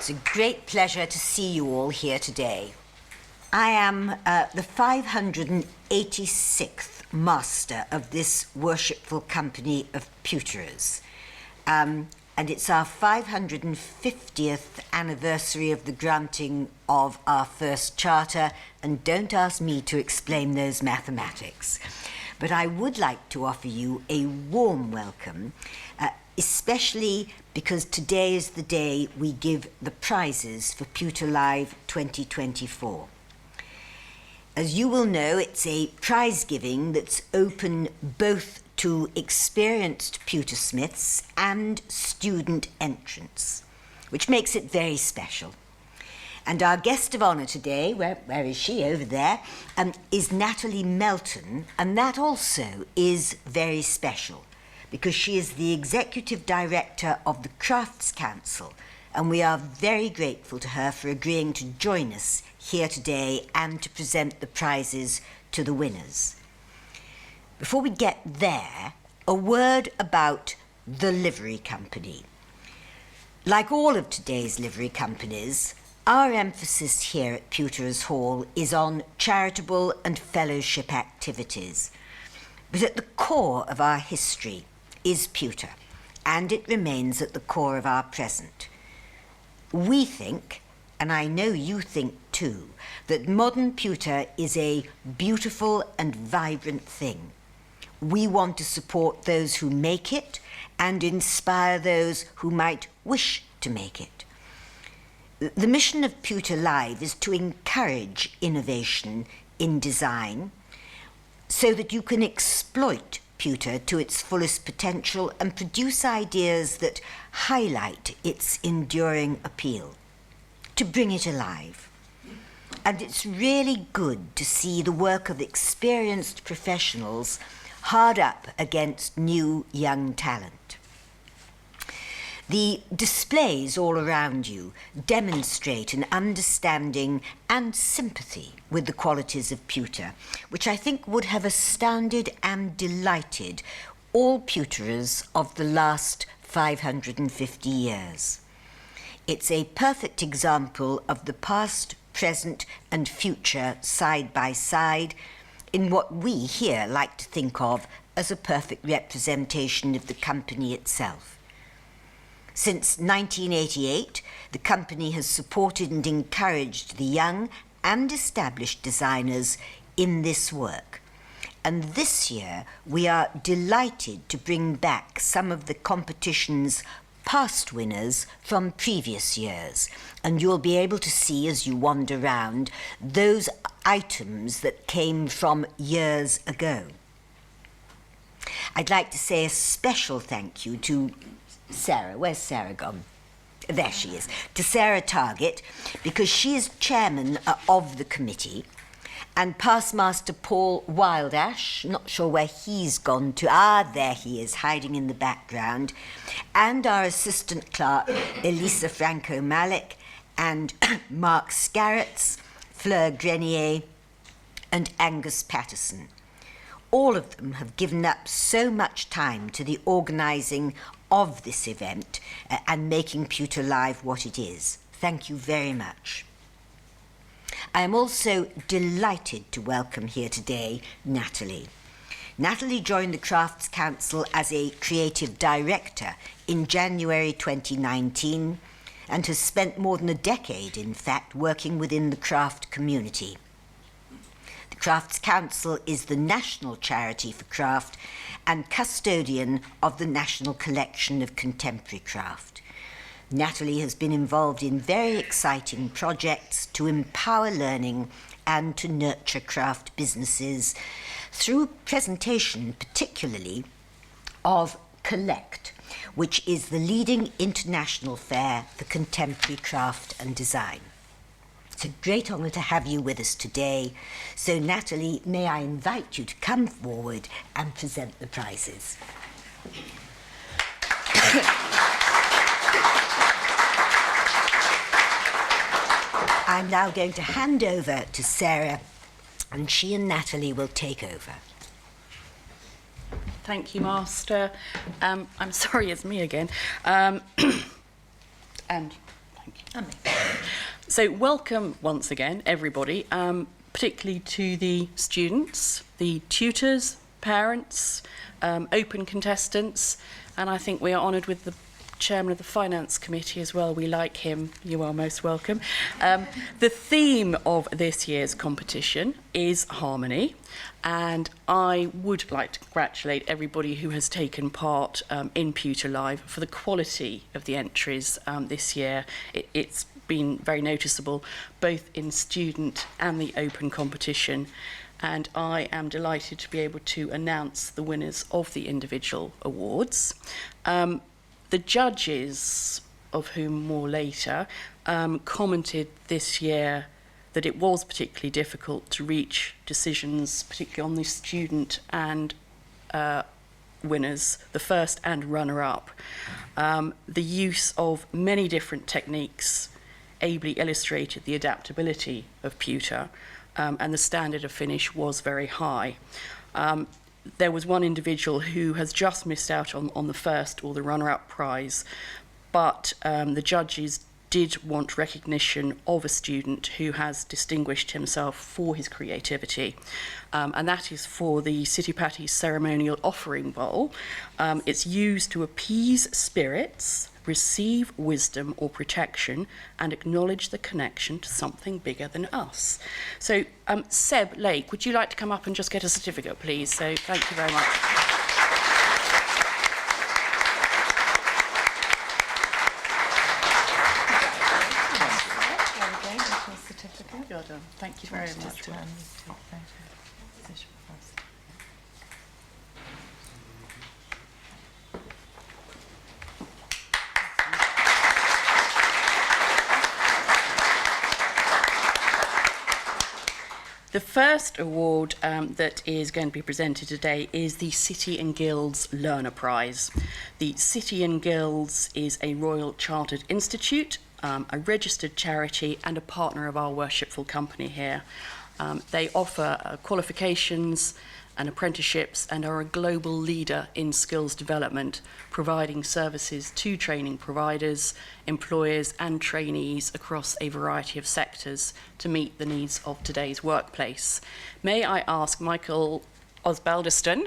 It's a great pleasure to see you all here today. I am the 586th master of this worshipful company of Pewterers. And it's our 550th anniversary of the granting of our first charter, and don't ask me to explain those mathematics. But I would like to offer you a warm welcome, especially because today is the day we give the prizes for Pewter Live 2024. As you will know, it's a prize giving that's open both to experienced pewtersmiths and student entrants, which makes it very special. And our guest of honour today, where is she? Over there, is Natalie Melton, and that also is very special because she is the Executive Director of the Crafts Council, and we are very grateful to her for agreeing to join us here today and to present the prizes to the winners. Before we get there, a word about the livery company. Like all of today's livery companies, our emphasis here at Pewterers Hall is on charitable and fellowship activities. But at the core of our history is pewter, and it remains at the core of our present. We think, and I know you think too, that modern pewter is a beautiful and vibrant thing. We want to support those who make it and inspire those who might wish to make it. The mission of Pewter Live is to encourage innovation in design so that you can exploit pewter to its fullest potential and produce ideas that highlight its enduring appeal, to bring it alive. And it's really good to see the work of experienced professionals hard up against new young talent. The displays all around you demonstrate an understanding and sympathy with the qualities of pewter, which I think would have astounded and delighted all pewterers of the last 550 years. It's a perfect example of the past, present, and future side by side in what we here like to think of as a perfect representation of the company itself. Since 1988, the company has supported and encouraged the young and established designers in this work. And this year, we are delighted to bring back some of the competition's past winners from previous years. And you'll be able to see, as you wander around, those items that came from years ago. I'd like to say a special thank you to Sarah. Where's Sarah gone? There she is. To Sarah TARGETT, because she is chairman of the committee, and past master Paul Wildash, not sure where he's gone to. There he is, hiding in the background, and our assistant clerk, Elisa Franco-Malik, and Mark Scarretts, Fleur Grenier, and Angus Pattison. All of them have given up so much time to the organising of this event and making Pewter Live what it is. Thank you very much. I am also delighted to welcome here today Natalie. Natalie joined the Crafts Council as a creative director in January 2019 and has spent more than a decade, in fact, working within the craft community. The Crafts Council is the national charity for craft and custodian of the National Collection of Contemporary Craft. Natalie has been involved in very exciting projects to empower learning and to nurture craft businesses through presentation, particularly of Collect, which is the leading international fair for contemporary craft and design. It's a great honour to have you with us today. So, Natalie, may I invite you to come forward and present the prizes. I'm now going to hand over to Sarah, and she and Natalie will take over. Thank you, Master. I'm sorry, it's me again. And thank Thank you. So welcome once again, everybody, particularly to the students, the tutors, parents, open contestants, and I think we are honoured with the Chairman of the Finance Committee as well. We like him. You are most welcome. The theme of this year's competition is harmony, and I would like to congratulate everybody who has taken part in Pewter Live for the quality of the entries this year. It's been very noticeable, both in student and the open competition, and I am delighted to be able to announce the winners of the individual awards. The judges, of whom more later, commented this year that it was particularly difficult to reach decisions, particularly on the student and winners, the first and runner-up. The use of many different techniques ably illustrated the adaptability of pewter, and the standard of finish was very high. There was one individual who has just missed out on the first or the runner-up prize, but the judges did want recognition of a student who has distinguished himself for his creativity, and that is for the Citipati ceremonial offering bowl. It's used to appease spirits, receive wisdom or protection, and acknowledge the connection to something bigger than us. So, Seb Lake, would you like to come up and just get a certificate, please? So, thank you very much. Well done. Thank you very much. The first award that is going to be presented today is the City and Guilds Learner Prize. The City and Guilds is a Royal Chartered Institute, a registered charity and a partner of our worshipful company here. They offer qualifications and apprenticeships and are a global leader in skills development, providing services to training providers, employers and trainees across a variety of sectors to meet the needs of today's workplace. May I ask Michael Osbaldeston,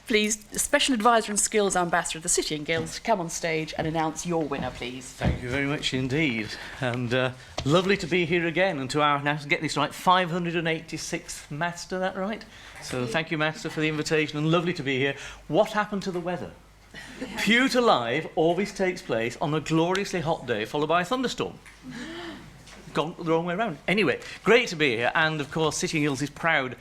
please, Special Advisor and Skills Ambassador of the City and Guilds, to come on stage and announce your winner, please. Thank you very much indeed. And lovely to be here again and to our, now to get this right, 586th Master, that right? So thank you, Master, for the invitation and lovely to be here. What happened to the weather? Pewter Live always takes place on a gloriously hot day followed by a thunderstorm. Gone the wrong way around. Anyway, great to be here, and of course City and Guilds is proud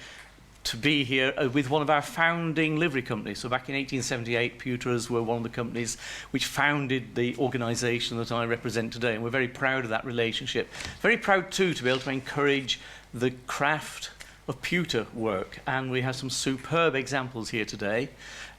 to be here with one of our founding livery companies. So back in 1878, Pewterers were one of the companies which founded the organisation that I represent today, and we're very proud of that relationship. Very proud too to be able to encourage the craft of pewter work, and we have some superb examples here today.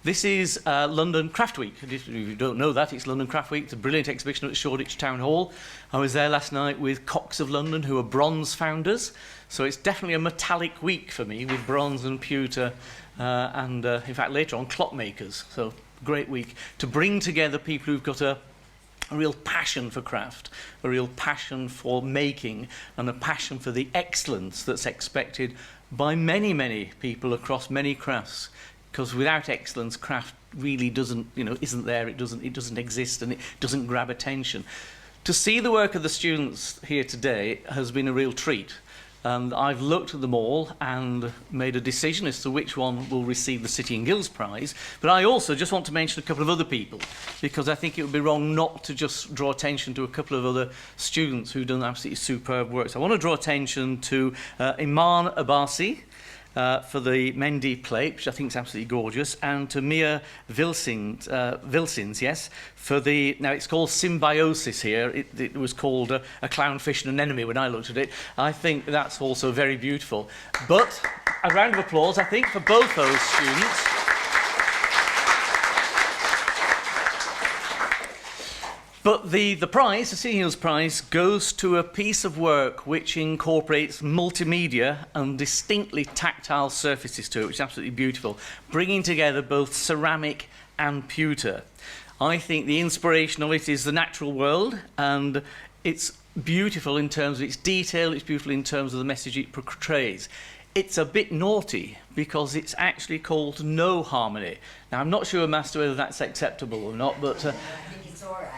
This is London Craft Week. If you don't know that, it's London Craft Week. It's a brilliant exhibition at Shoreditch Town Hall. I was there last night with Cox of London, who are bronze founders. So it's definitely a metallic week for me with bronze and pewter and, in fact, later on, clockmakers. So great week to bring together people who've got a real passion for craft, a real passion for making, and a passion for the excellence that's expected by many, many people across many crafts. Because without excellence, craft really doesn't, isn't there, it doesn't exist, and it doesn't grab attention. To see the work of the students here today has been a real treat. I've looked at them all and made a decision as to which one will receive the City and Guilds Prize. But I also just want to mention a couple of other people, because I think it would be wrong not to just draw attention to a couple of other students who've done absolutely superb work. So I want to draw attention to Iman Abasi, for the Mendy plate, which I think is absolutely gorgeous, and to Mia Vilsins, yes, for the, now it's called Symbiosis here. It was called a clownfish and an enemy when I looked at it. I think that's also very beautiful. But a round of applause, I think, for both those students. But the prize, the City and Guilds Prize, goes to a piece of work which incorporates multimedia and distinctly tactile surfaces to it, which is absolutely beautiful, bringing together both ceramic and pewter. I think the inspiration of it is the natural world, and it's beautiful in terms of its detail, it's beautiful in terms of the message it portrays. It's a bit naughty because it's actually called No Harmony. Now, I'm not sure, Master, whether that's acceptable or not, but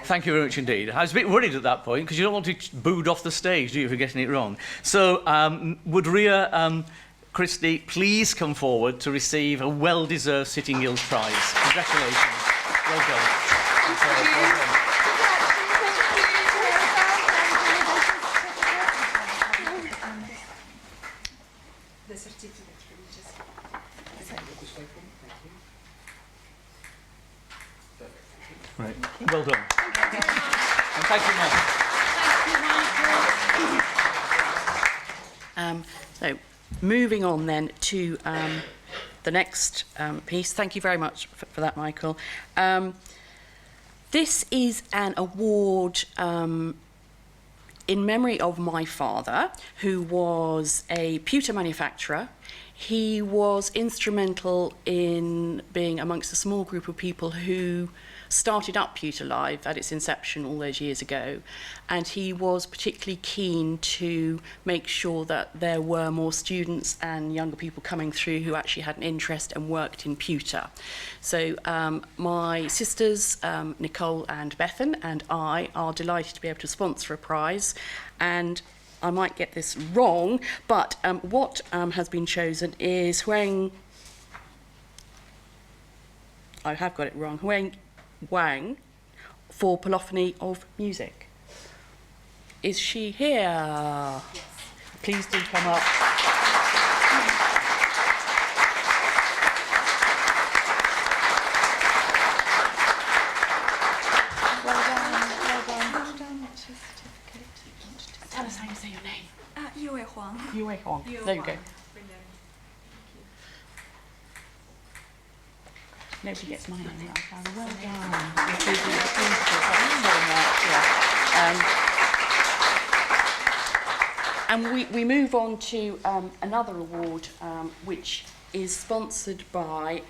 thank you very much indeed. I was a bit worried at that point because you don't want to be booed off the stage, do you, for getting it wrong? So, would Rhi Christie please come forward to receive a well-deserved Sitting Guild Prize? Congratulations. Well done. Well done. Right. Well done. And thank you, Mike. So, moving on then to the next piece. Thank you very much for that, Michael. This is an award in memory of my father, who was a pewter manufacturer. He was instrumental in being amongst a small group of people who started up Pewter Live at its inception all those years ago, and he was particularly keen to make sure that there were more students and younger people coming through who actually had an interest and worked in pewter. So my sisters, Nicole and Bethan, and I are delighted to be able to sponsor a prize, and I might get this wrong, but what has been chosen is Huang. I have got it wrong. Huang for Polyphony of Music. Is she here? Yes. Please do come up. Well done. Tell us how you say your name. Yiwei Huang. Yiwei Huang. There you go. Nobody gets my name right, Father. Well done. Thank you very much. And we move on to another award, which is sponsored by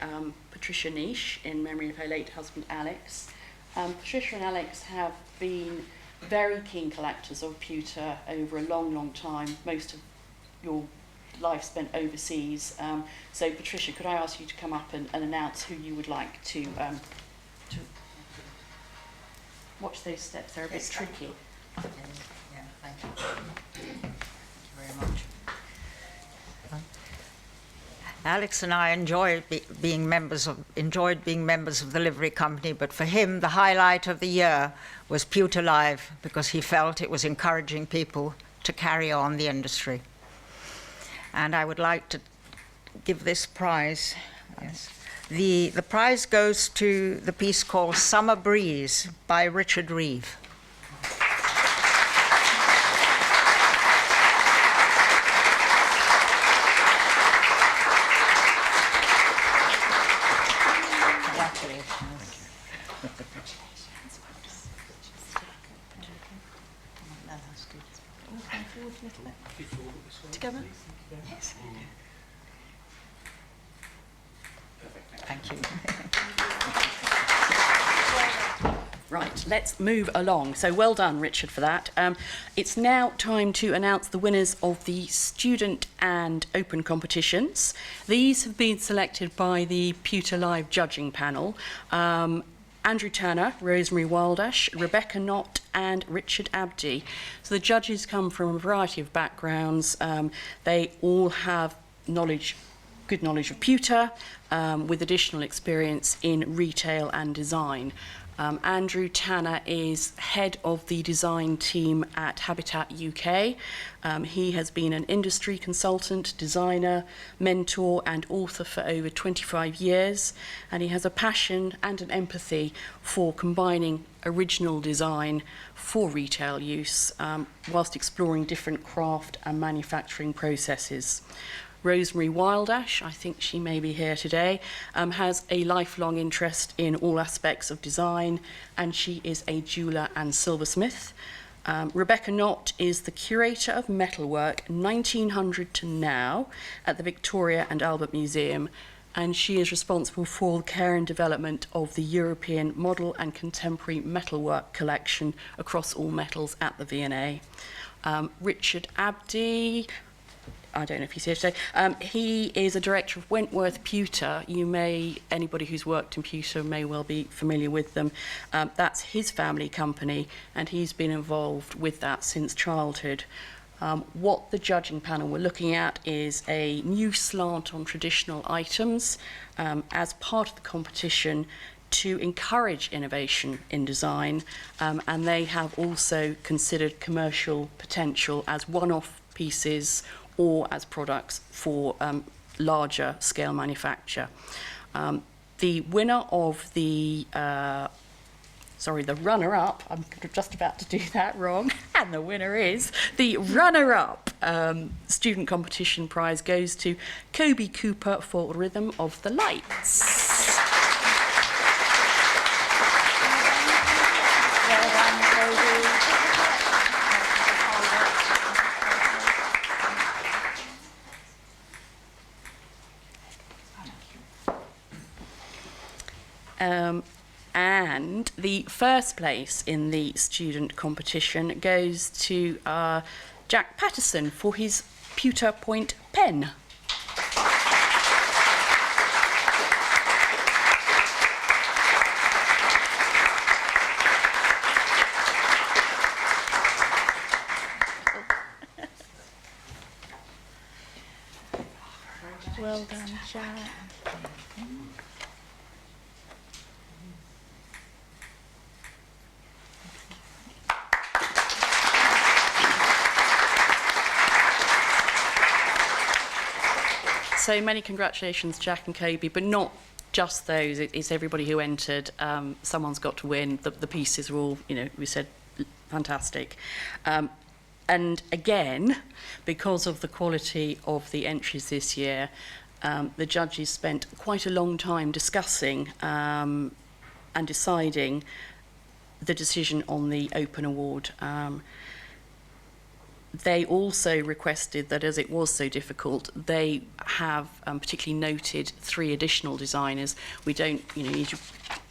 Patricia NEISH in memory of her late husband Alex. Patricia and Alex have been very keen collectors of pewter over a long, long time. Most of your life spent overseas. So, Patricia, could I ask you to come up and announce who you would like to watch those steps? They're a bit tricky. Yeah, thank you. Thank you very much. Alex and I enjoyed being members of the livery company, but for him, the highlight of the year was Pewter Live, because he felt it was encouraging people to carry on the industry. And I would like to give this prize. Yes. The prize goes to the piece called Summer Breeze by Reeve. Together? Yes. Thank you. Right, let's move along. So well done, Richard, for that. It's now time to announce the winners of the student and open competitions. These have been selected by the Pewter Live judging panel. Andrew Turner, Rosemary Wildash, Rebecca Knott and Richard Abdi. So the judges come from a variety of backgrounds. They all have good knowledge of pewter, with additional experience in retail and design. Andrew Tanner is head of the design team at Habitat UK. He has been an industry consultant, designer, mentor and author for over 25 years, and he has a passion and an empathy for combining original design for retail use, whilst exploring different craft and manufacturing processes. Rosemary Wildash, I think she may be here today, has a lifelong interest in all aspects of design, and she is a jeweller and silversmith. Rebecca Knott is the curator of metalwork 1900 to now at the Victoria and Albert Museum, and she is responsible for the care and development of the European Model and Contemporary Metalwork collection across all metals at the V&A. Richard Abdi, I don't know if he's here today. He is a director of Wentworth Pewter. Anybody who's worked in Pewter may well be familiar with them. That's his family company, and he's been involved with that since childhood. What the judging panel were looking at is a new slant on traditional items as part of the competition to encourage innovation in design, and they have also considered commercial potential as one-off pieces or as products for larger scale manufacture. The winner of the runner-up, I'm just about to do that wrong, and the winner is, the runner-up student competition prize goes to Coby Cooper for Rhythm of the Lights. Well done, Coby. And the first place in the student competition goes to Jack Pattison for his PewterPoint pen. Well done, Jack. So many congratulations, Jack and Coby, but not just those. It's everybody who entered. Someone's got to win. The pieces are all, we said, fantastic. And again, because of the quality of the entries this year, the judges spent quite a long time discussing and deciding the decision on the Open Award. They also requested that, as it was so difficult, they have particularly noted 3 additional designers. We don't need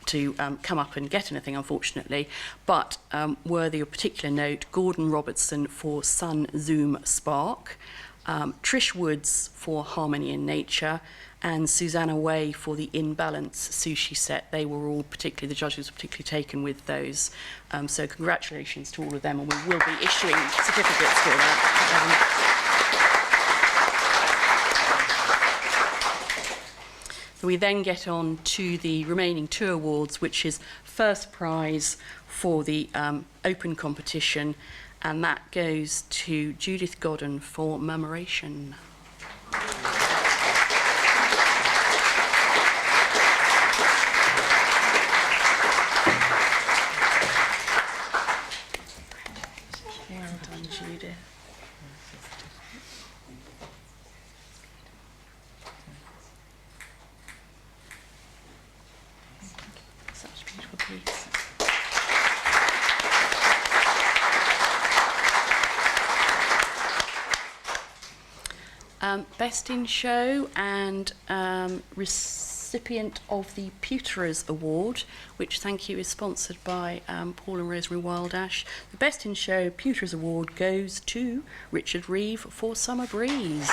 to come up and get anything, unfortunately, but worthy of particular note, Gordon Robertson for SunZoomSpark, Trish Woods for Harmony in Nature, and Susannah Wei for the In Balance Sushi set. They were all the judges were particularly taken with those. So congratulations to all of them, and we will be issuing certificates for that. So we then get on to the remaining 2 awards, which is first prize for the open competition, and that goes to Judith Godden for Murmuration. Judith. Such a beautiful piece. Best in Show and recipient of the Pewterers Award, which, thank you, is sponsored by Paul and Rosemary Wildash. The Best in Show Pewterers Award goes to Richard Reeve for Summer Breeze.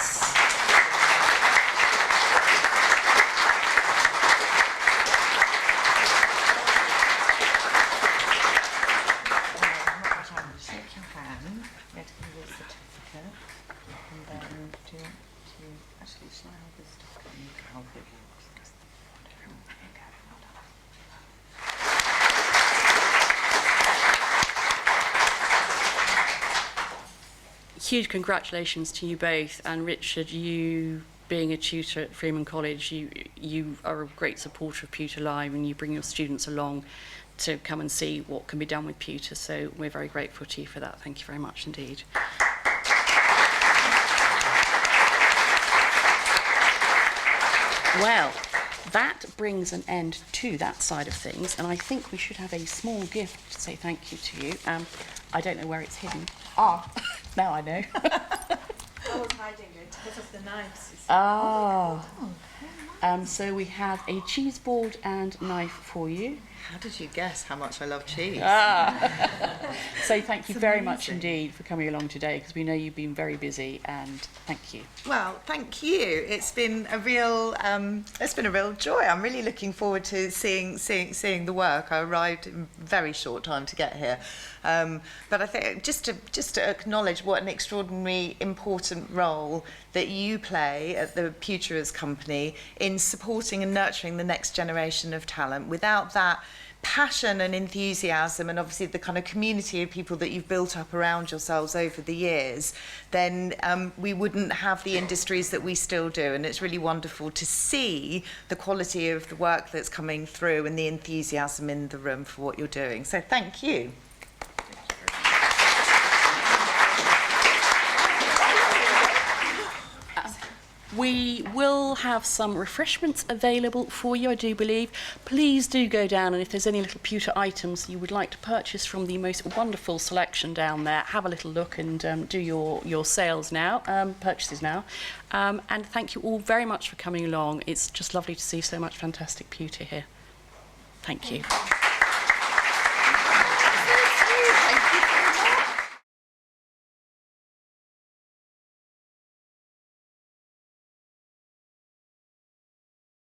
Huge congratulations to you both, and Richard, you being a tutor at Freeman College, you are a great supporter of Pewter Live, and you bring your students along to come and see what can be done with Pewter, so we're very grateful to you for that. Thank you very much indeed. Well, that brings an end to that side of things, and I think we should have a small gift to say thank you to you. I don't know where it's hidden. Ah, now I know. I was hiding it because of the knives. Ah. So we have a cheese board and knife for you. How did you guess how much I love cheese? So thank you very much indeed for coming along today, because we know you've been very busy, and thank you. Well, thank you. It's been a real joy. I'm really looking forward to seeing the work. I arrived in a very short time to get here, but I think just to acknowledge what an extraordinarily important role that you play at the Pewterers company in supporting and nurturing the next generation of talent. Without that passion and enthusiasm, and obviously the kind of community of people that you've built up around yourselves over the years, then we wouldn't have the industries that we still do. And it's really wonderful to see the quality of the work that's coming through and the enthusiasm in the room for what you're doing. So thank you. We will have some refreshments available for you, I do believe. Please do go down, and if there's any little pewter items you would like to purchase from the most wonderful selection down there, have a little look and do your sales now, purchases now. And thank you all very much for coming along. It's just lovely to see so much fantastic pewter here. Thank you.